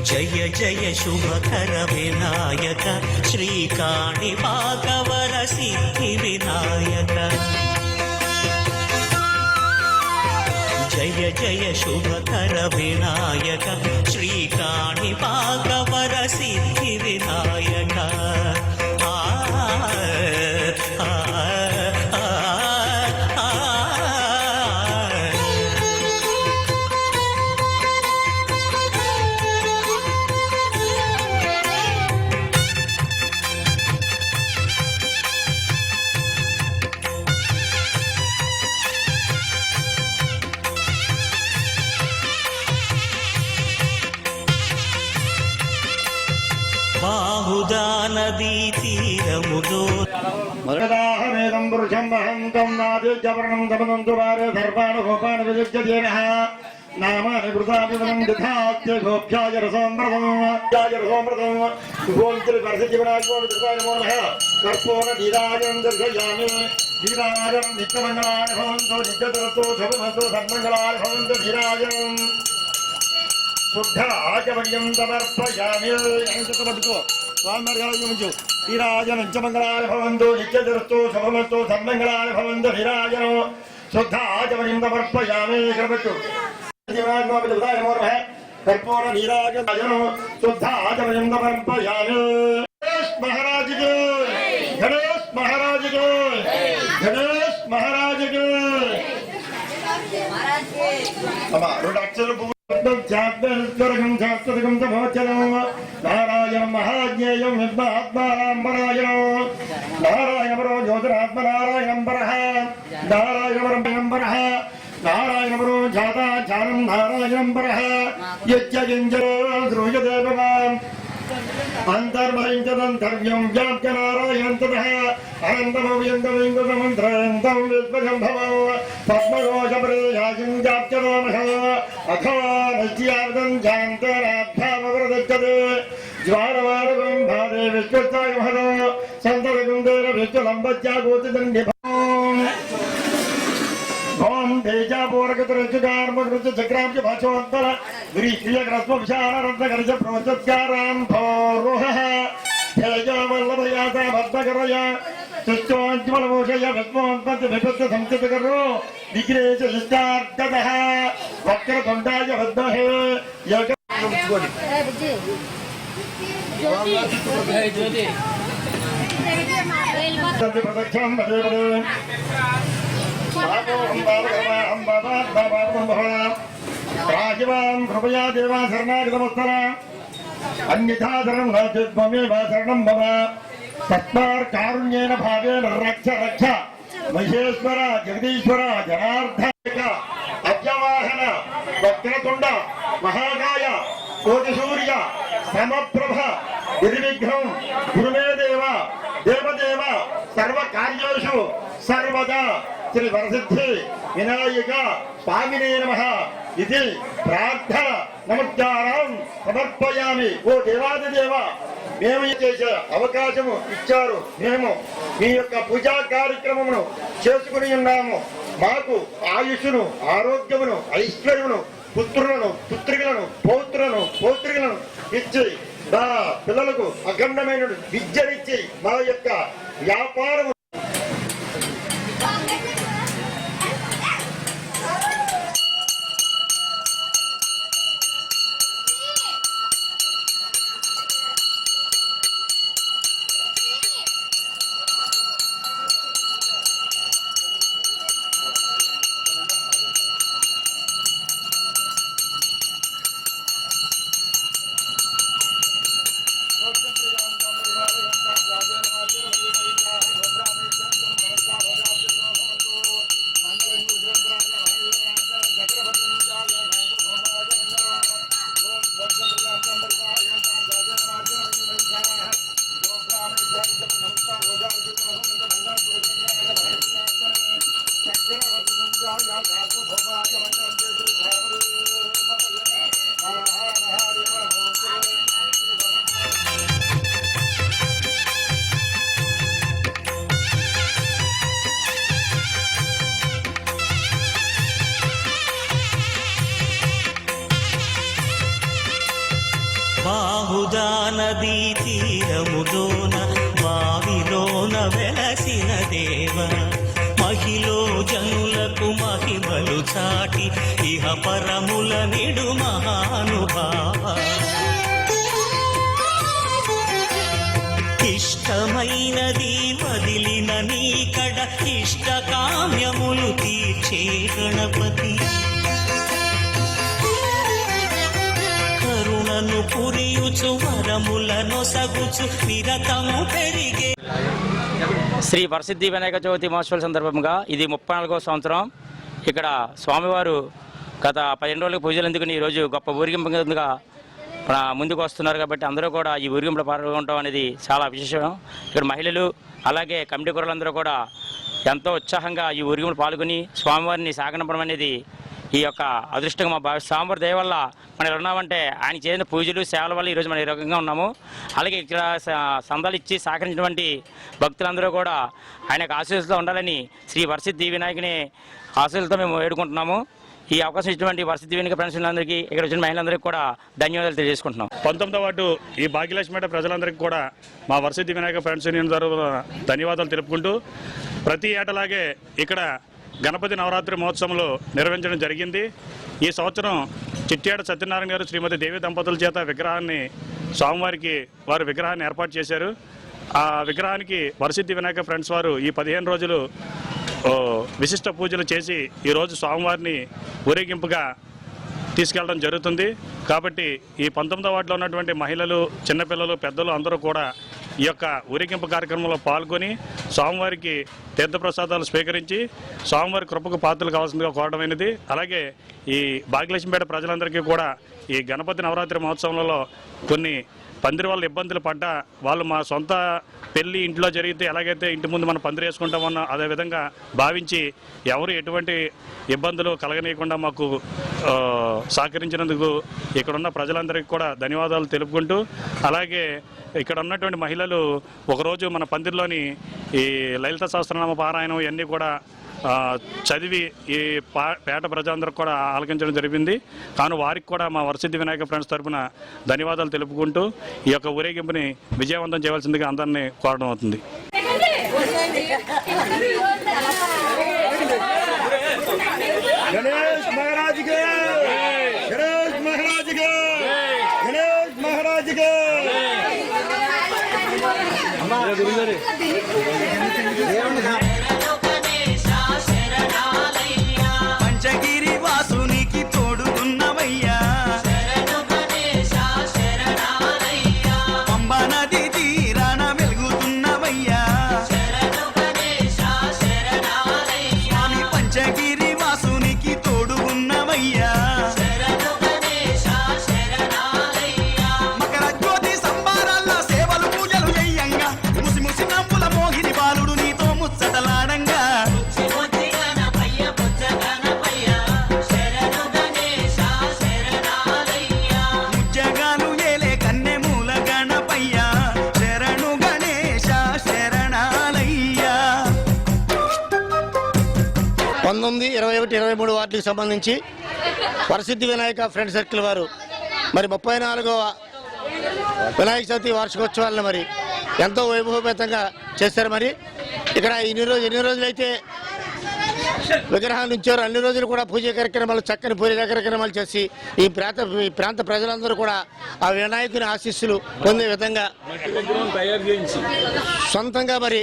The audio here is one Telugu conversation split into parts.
జయ జయ శుభకర వినాయక శ్రీకాణిపాకవర సిద్ధి వినాయక జయ జయ శుభకర వినాయక శ్రీకాణిపాకవర సిద్ధి వినాయక బాహుదా నదీ తీరములో మరదాహమేదం పురుషం వహంతం నాదిజవర్ణం సమనంతు వారే సర్వాణి గోపాని విజిజ్యదేనః నామాని వృథాభివనం యథాత్య గోప్యాయ రసోమృతం గోంత్రి వర్షజీవనాయ నమః కర్పూర దీరాజం దర్శయామి దీరాజం నిత్యమంగళాని భవంతు నిత్యతరతో శుభమస్తు సన్మంగళాని భవంతు దీరాజం శుద్ధ ఆచమర్యం సమర్పయామి పట్టుకో స్వామించు శ్రీరాజనం నిత్యమంగళాని భవంతు నిత్యతరతో శుభమస్తు సన్మంగళాని భవంతు శ్రీరాజనం శుద్ధ ఆచమర్యం సమర్పయామి పెట్టు कर्पूर नीराजन शुद्ध आचमयं समर्पयामि। गणेश महाराज के गणेश महाराज के गणेश महाराज के नारायण महाज्ञेयं विद्मात्मारायण नारायण परो ज्योतिरात्मनारायणं परः नारायण परः नारायण परो जाता जानम नारायण परः यज्ञगिंजरो ध्रुवयते भवान् अंतर्भयंतरंतर्यं व्याप्य नारायणं ततः अनन्तमव्यङ्गविङ्गतमन्त्रयन्तं विश्वशम्भवो पद्मघोषपरेयाजिं व्याप्य नमः अथो नष्ट्यार्दं जान्तराभ्यामवरदच्छते ज्वारवारगं भारे विश्वस्ताय महदो सन्तरगुन्देर विश्वलम्बच्यागोतिदण्डिभो ओम तेजापूरकतरुचुकार्मकृत चक्राब्ज भाषोत्तर ग्रीष्यग्रस्वविशाररत्नकर्ज प्रोचत्कारां भोरुहः तेजवल्लभयाता भद्रकरया सुष्ठोज्ज्वलभूषय विष्णोत्पत्ति विपत्ति संचितकरो विग्रेश शिष्टार्कतः वक्रतुण्डाय विद्महे प्रदक्षिणं पदे पदे राजवां कृपया देवा शरणागतमस्तरा अन्यथा शरणं न चिद्ममेव शरणं मम तस्मात् कारुण्येन भावेन रक्ष रक्ष महेश्वर जगदीश्वर जनार्दन अव्यवाहन वक्रतुण्ड महाकाय कोटिसूर्य समप्रभ निर्विघ्नं गुरुमे देव देवदेव सर्वकार्येषु सर्वदा श्री वरसिद्धि विनायक स्वामिने नमः इति प्रार्थना नमस्कारान् समर्पयामि। ओ देवादिदेव మేము చేసే అవకాశము ఇచ్చారు, మేము మీ యొక్క పూజా కార్యక్రమమును చేసుకుని ఉన్నాము. మాకు ఆయుష్ను ఆరోగ్యమును ఐశ్వర్యమును పుత్రులను పుత్రికలను పౌత్రులను ఇచ్చి నా పిల్లలకు అఖండమైన విద్యనిచ్చి మా యొక్క వ్యాపారము బాహుదా నదీ తీరములోన బావిలోన వెలసిన దేవ మహిలో జనులకు మహిమలు చాటి ఇహ పరముల నిడు మహానుభావ ఇష్టమైనది వదిలిన నీకడ ఇష్ట కామ్యములు తీర్చే గణపతి కరుణను పురియుచు వరములను సగుచు నిరతము పెరిగే. శ్రీ వరసిద్ధి వినాయక చవితి మహోత్సవాల సందర్భంగా ఇది 34వ సంవత్సరం. ఇక్కడ స్వామివారు గత 15 రోజులకు పూజలు ఎందుకుని ఈరోజు గొప్ప ఊరిగింపుగా ముందుకు వస్తున్నారు. కాబట్టి అందరూ కూడా ఈ ఊరిగింపులో పాల్గొనడం అనేది చాలా విశేషం. ఇక్కడ మహిళలు అలాగే కమిటీ కూరలందరూ కూడా ఎంతో ఉత్సాహంగా ఈ ఊరిగింపులో పాల్గొని స్వామివారిని సాగనంపడం అనేది ఈ యొక్క అదృష్టంగా మా స్వామివారి దయ వల్ల మనం ఎలా ఉన్నామంటే ఆయన చేసిన పూజలు సేవల వల్ల ఈరోజు మనం ఈ రకంగా ఉన్నాము. అలాగే ఇక్కడ సందాలు ఇచ్చి సహకరించినటువంటి భక్తులందరూ కూడా ఆయన యొక్క ఆశీస్సులతో ఉండాలని శ్రీ వరసిద్ధి వినాయకుని ఆశీస్సులతో మేము వేడుకుంటున్నాము. ఈ అవకాశం ఇచ్చినటువంటి వరసిద్ధి వినాయక ఫ్రెండ్స్లందరికీ ఇక్కడ వచ్చిన మహిళలందరికీ కూడా ధన్యవాదాలు తెలియజేసుకుంటున్నాం. 19వ వార్డు ఈ భాగ్యలక్ష్మిపేట ప్రజలందరికీ కూడా మా వరసిద్ధి వినాయక ఫ్రెండ్స్ యూనియన్ తరఫున ధన్యవాదాలు తెలుపుకుంటూ ప్రతి ఏటలాగే ఇక్కడ గణపతి నవరాత్రి మహోత్సవంలో నిర్వహించడం జరిగింది. ఈ సంవత్సరం చిట్యాడ సత్యనారాయణ గారు శ్రీమతి దేవి దంపతుల చేత స్వామివారికి వారు విగ్రహాన్ని ఏర్పాటు చేశారు. ఆ విగ్రహానికి వరసిద్ధి వినాయక ఫ్రెండ్స్ వారు ఈ 15 రోజులు విశిష్ట పూజలు చేసి ఈరోజు స్వామివారిని ఊరేగింపుగా తీసుకెళ్ళడం జరుగుతుంది. కాబట్టి ఈ 19వ వార్డులో ఉన్నటువంటి మహిళలు, చిన్నపిల్లలు, పెద్దలు అందరూ కూడా ఈ యొక్క ఊరేగింపు కార్యక్రమంలో పాల్గొని స్వామివారికి తీర్థప్రసాదాలు స్వీకరించి స్వామివారి కృపకు పాత్రలు కావాల్సిందిగా కోరడమైనది. అలాగే ఈ భాగ్యలక్ష్మిపేట ప్రజలందరికీ కూడా ఈ గణపతి నవరాత్రి మహోత్సవంలో కొన్ని పందిరి వల్ల ఇబ్బందులు పడ్డా వాళ్ళు మా సొంత పెళ్లి ఇంట్లో జరిగితే ఎలాగైతే ఇంటి ముందు మనం పందిరి వేసుకుంటామన్నా అదేవిధంగా భావించి ఎవరు ఎటువంటి ఇబ్బందులు కలగనీయకుండా మాకు సహకరించినందుకు ఇక్కడున్న ప్రజలందరికీ కూడా ధన్యవాదాలు తెలుపుకుంటూ, అలాగే ఇక్కడ ఉన్నటువంటి మహిళలు ఒకరోజు మన పందిరిలోని ఈ లలిత సహస్రనామ పారాయణం ఇవన్నీ కూడా చదివి ఈ పేట ప్రజలందరికీ కూడా ఆలకించడం జరిగింది. కాను వారికి కూడా మా వరసిద్ధి వినాయక ఫ్రెండ్స్ తరఫున ధన్యవాదాలు తెలుపుకుంటూ ఈ యొక్క ఊరేగింపుని విజయవంతం చేయవలసిందిగా అందరినీ కోరడం అవుతుంది. గణేష్ మహారాజ్ కి, గణేష్ మహారాజ్ కి, గణేష్ మహారాజ్ కి. పంచగిరి వాసునికి తోడుకున్నవయ్యా, పంబా నది తీరాన వెలుగుతున్నవయ్యా, స్వామి పంచగిరి వాసునికి తోడుకున్నవయ్యా, మకర జ్యోతి సంబారాల్లో సేవలు పూజలు చెయ్యంగా ముసి ముసి నవ్వుల మోహిని బాలుడు నీతో ముచ్చటలాడంగా ముజ్జగాలు ఏలే కన్నెమూల గణపయ్యా, శరణు గణేశ శరణాలయ్యా. 19, 21, 23 వార్డులకు సంబంధించి వరసిద్ధి వినాయక ఫ్రెండ్ సర్కిల్ వారు మరి 34వ వినాయక చవితి వార్షికోత్సవాలను మరి ఎంతో వైభవపేతంగా చేస్తారు. మరి ఇక్కడ ఎన్ని రోజులైతే విగ్రహాలు ఉంచారు అన్ని రోజులు కూడా పూజ కార్యక్రమాలు, చక్కని పూజ కార్యక్రమాలు చేసి ఈ ప్రాంత ప్రజలందరూ కూడా ఆ వినాయకుని ఆశీస్సులు పొందే విధంగా సొంతంగా మరి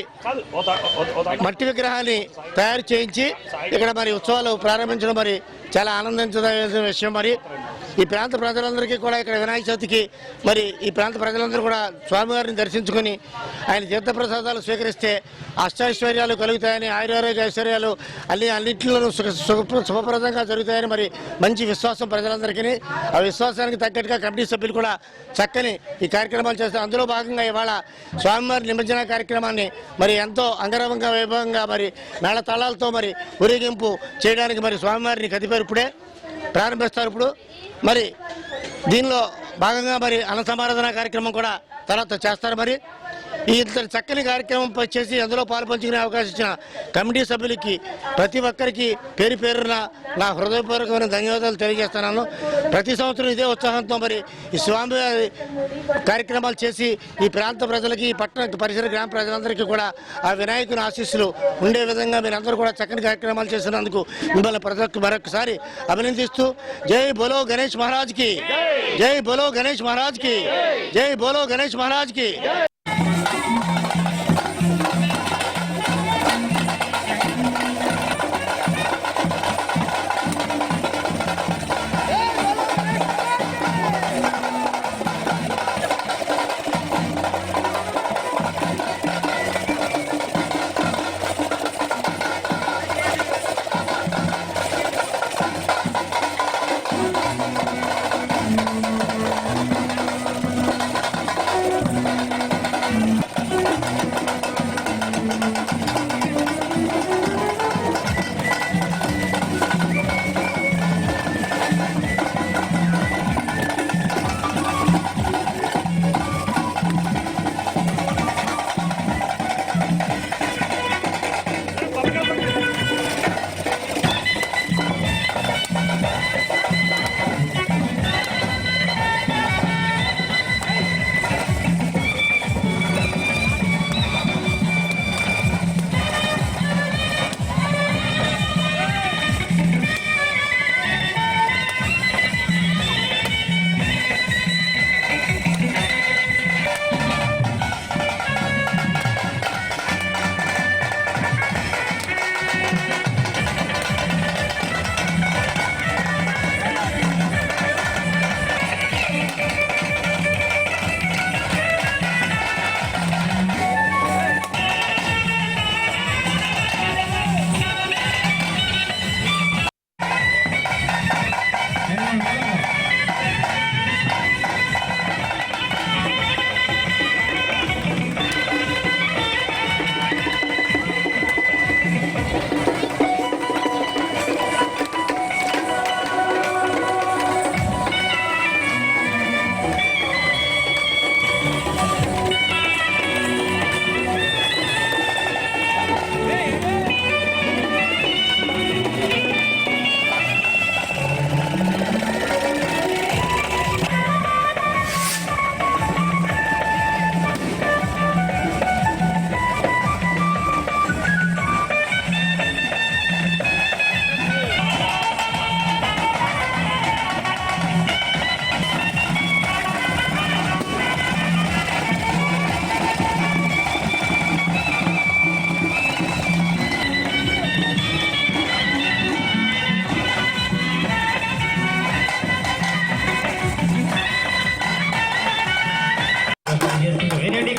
మట్టి విగ్రహాన్ని తయారు చేయించి ఇక్కడ మరి ఉత్సవాలు ప్రారంభించడం మరి చాలా ఆనందించదగిన విషయం. మరి ఈ ప్రాంత ప్రజలందరికీ కూడా ఇక్కడ వినాయక చవితికి మరి ఈ ప్రాంత ప్రజలందరూ కూడా స్వామివారిని దర్శించుకొని ఆయన తీర్థప్రసాదాలు స్వీకరిస్తే అష్టైశ్వర్యాలు కలుగుతాయని, ఆయురారోగ్య ఐశ్వర్యాలు అన్నింటిలోనూ శుభప్రదంగా జరుగుతాయని మరి మంచి విశ్వాసం ప్రజలందరికీ. ఆ విశ్వాసానికి తగ్గట్టుగా కమిటీ సభ్యులు కూడా చక్కని ఈ కార్యక్రమాలు చేస్తారు. అందులో భాగంగా ఇవాళ స్వామివారి నిమజ్జన కార్యక్రమాన్ని మరి ఎంతో అంగరంగ వైభవంగా మరి మేళ తాళాలతో మరి ఊరేగింపు చేయడానికి మరి స్వామివారిని కదిపేరు ఇప్పుడే ప్రారంభిస్తారు. ఇప్పుడు మరి దీనిలో భాగంగా మరి అన్న సమారాధన కార్యక్రమం కూడా తర్వాత చేస్తారు. మరి ఈ ఇంత చక్కని కార్యక్రమం చేసి అందులో పాల్పంచుకునే అవకాశం ఇచ్చిన కమిటీ సభ్యులకి ప్రతి ఒక్కరికి పేరు పేరున నా హృదయపూర్వకమైన ధన్యవాదాలు తెలియజేస్తున్నాను. ప్రతి సంవత్సరం ఇదే ఉత్సాహంతో మరి ఈ స్వామివారి కార్యక్రమాలు చేసి ఈ ప్రాంత ప్రజలకి, ఈ పట్టణ పరిసర గ్రామ ప్రజలందరికీ కూడా ఆ వినాయకుని ఆశీస్సులు ఉండే విధంగా మీరందరూ కూడా చక్కని కార్యక్రమాలు చేసినందుకు మిమ్మల్ని మరొకసారి అభినందిస్తూ జై బోలో గణేష్ మహారాజ్ కి, జై బోలో గణేష్ మహారాజ్ కి, జై బోలో గణేష్ మహారాజ్ కి.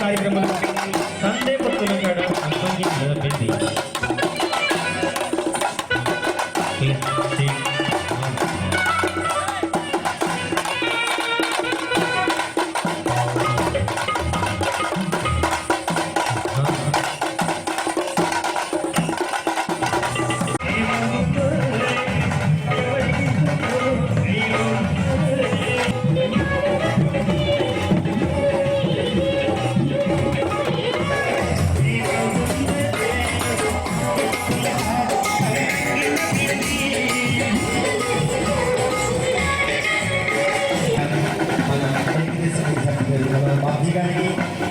కార్యక్రమం సందే పొత్తుల కాడ అప్పగించి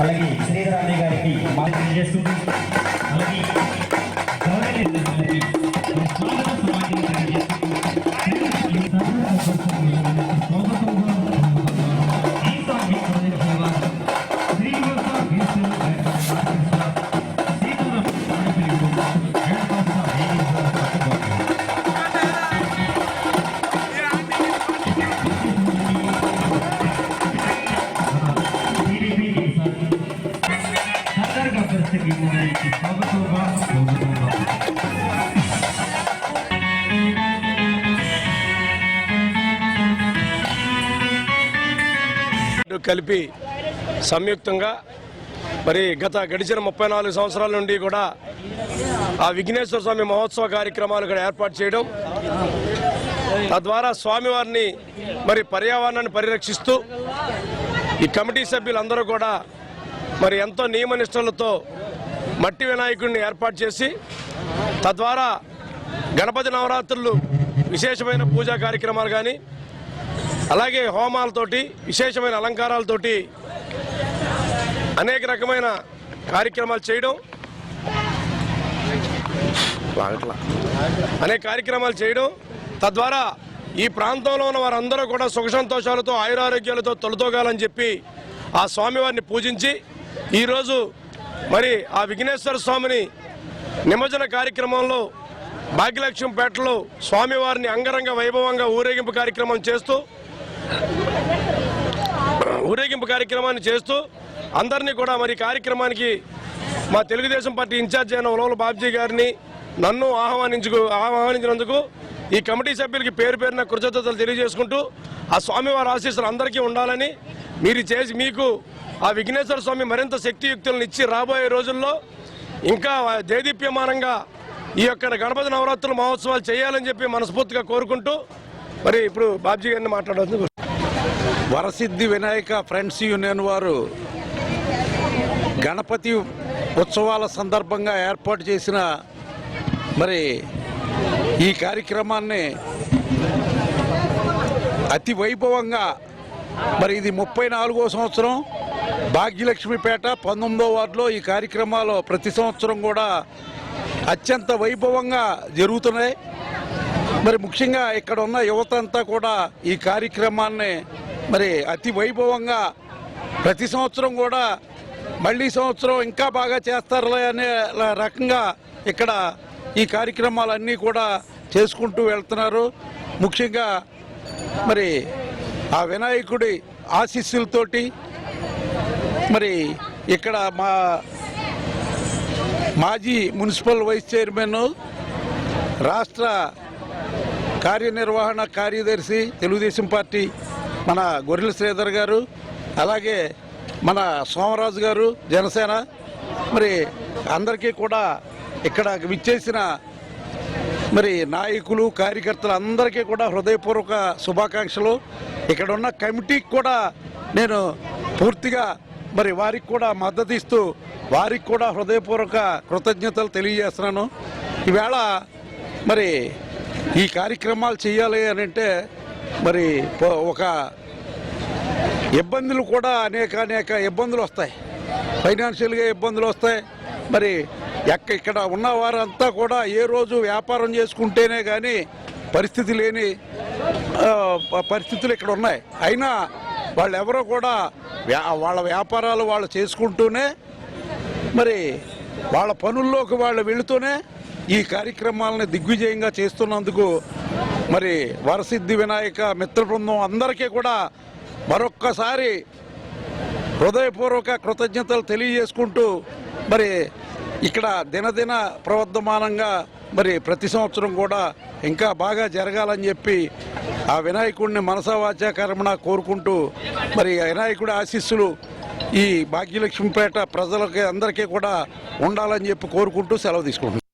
అలాగే శ్రీధరాన్ని గారికి మార్గం చేస్తుంది. అలాగే కలిపి సంయుక్తంగా మరి గడిచిన 34 సంవత్సరాల నుండి కూడా ఆ విఘ్నేశ్వర స్వామి మహోత్సవ కార్యక్రమాలు ఇక్కడ ఏర్పాటు చేయడం, తద్వారా స్వామివారిని మరి పర్యావరణాన్ని పరిరక్షిస్తూ ఈ కమిటీ సభ్యులందరూ కూడా మరి ఎంతో నియమనిష్టలతో మట్టి వినాయకుడిని ఏర్పాటు చేసి తద్వారా గణపతి నవరాత్రులు విశేషమైన పూజా కార్యక్రమాలు కానీ అలాగే హోమాలతోటి విశేషమైన అలంకారాలతోటి అనేక రకమైన కార్యక్రమాలు చేయడం తద్వారా ఈ ప్రాంతంలో ఉన్న వారందరూ కూడా సుఖ సంతోషాలతో ఆయురారోగ్యాలతో తొలతోగాలని చెప్పి ఆ స్వామివారిని పూజించి ఈరోజు మరి ఆ విఘ్నేశ్వర స్వామిని నిమజ్జన కార్యక్రమంలో భాగ్యలక్ష్మిపేటలో స్వామివారిని అంగరంగ వైభవంగా ఊరేగింపు కార్యక్రమాన్ని చేస్తూ అందరినీ కూడా మరి కార్యక్రమానికి మా తెలుగుదేశం పార్టీ ఇన్ఛార్జ్ అయిన ఉలవల బాబ్జీ గారిని నన్ను ఆహ్వానించినందుకు ఈ కమిటీ సభ్యులకి పేరు పేరున కృతజ్ఞతలు తెలియజేసుకుంటూ ఆ స్వామివారి ఆశీస్సులు అందరికీ ఉండాలని మీకు ఆ విఘ్నేశ్వర స్వామి మరింత శక్తియుక్తులను ఇచ్చి రాబోయే రోజుల్లో ఇంకా దేదీప్యమానంగా ఈ యొక్క గణపతి నవరాత్రుల మహోత్సవాలు చేయాలని చెప్పి మనస్ఫూర్తిగా కోరుకుంటూ మరి ఇప్పుడు బాబ్జీ గారిని మాట్లాడవచ్చు. వరసిద్ధి వినాయక ఫ్రెండ్స్ యూనియన్ వారు గణపతి ఉత్సవాల సందర్భంగా ఏర్పాటు చేసిన మరి ఈ కార్యక్రమాన్ని అతి వైభవంగా మరి ఇది 34వ సంవత్సరం భాగ్యలక్ష్మిపేట 19వ వార్డులో ఈ కార్యక్రమాలు ప్రతి సంవత్సరం కూడా అత్యంత వైభవంగా జరుగుతున్నాయి. మరి ముఖ్యంగా ఇక్కడ ఉన్న యువత అంతా కూడా ఈ కార్యక్రమాన్ని మరి అతి వైభవంగా ప్రతి సంవత్సరం కూడా మళ్ళీ సంవత్సరం ఇంకా బాగా చేస్తారులే అనే రకంగా ఇక్కడ ఈ కార్యక్రమాలన్నీ కూడా చేసుకుంటూ వెళ్తున్నారు. ముఖ్యంగా మరి ఆ వినాయకుడి ఆశీస్సులతోటి మరి ఇక్కడ మా మాజీ మున్సిపల్ వైస్ చైర్మన్ రాష్ట్ర కార్యనిర్వహణ కార్యదర్శి తెలుగుదేశం పార్టీ మన గొర్రెల శ్రీధర్ గారు, అలాగే మన సోమరాజు గారు జనసేన, మరి అందరికీ కూడా ఇక్కడ విచ్చేసిన మరి నాయకులు కార్యకర్తలు అందరికీ కూడా హృదయపూర్వక శుభాకాంక్షలు. ఇక్కడ ఉన్న కమిటీకి కూడా నేను పూర్తిగా మరి వారికి కూడా మద్దతు ఇస్తూ వారికి కూడా హృదయపూర్వక కృతజ్ఞతలు తెలియజేస్తున్నాను. ఈవేళ మరి ఈ కార్యక్రమాలు చేయాలి అని అంటే మరి ఒక ఇబ్బందులు కూడా అనేక ఇబ్బందులు వస్తాయి, ఫైనాన్షియల్గా ఇబ్బందులు వస్తాయి. మరి ఇక్కడ ఉన్న వారంతా కూడా ఏ రోజు వ్యాపారం చేసుకుంటేనే కానీ పరిస్థితి లేని పరిస్థితులు ఇక్కడ ఉన్నాయి. అయినా వాళ్ళు ఎవరో కూడా వాళ్ళ వ్యాపారాలు వాళ్ళు చేసుకుంటూనే మరి వాళ్ళ పనుల్లోకి వాళ్ళు వెళుతూనే ఈ కార్యక్రమాలని దిగ్విజయంగా చేస్తున్నందుకు మరి వరసిద్ధి వినాయక మిత్ర బృందం అందరికీ కూడా మరొక్కసారి హృదయపూర్వక కృతజ్ఞతలు తెలియజేసుకుంటూ మరి ఇక్కడ దినదిన ప్రవర్ధమానంగా మరి ప్రతి సంవత్సరం కూడా ఇంకా బాగా జరగాలని చెప్పి ఆ వినాయకుడిని మనసా వాచా కర్మణ కోరుకుంటూ మరి వినాయకుడి ఆశీస్సులు ఈ భాగ్యలక్ష్మిపేట ప్రజలకి అందరికీ కూడా ఉండాలని చెప్పి కోరుకుంటూ సెలవు తీసుకుంటున్నాను.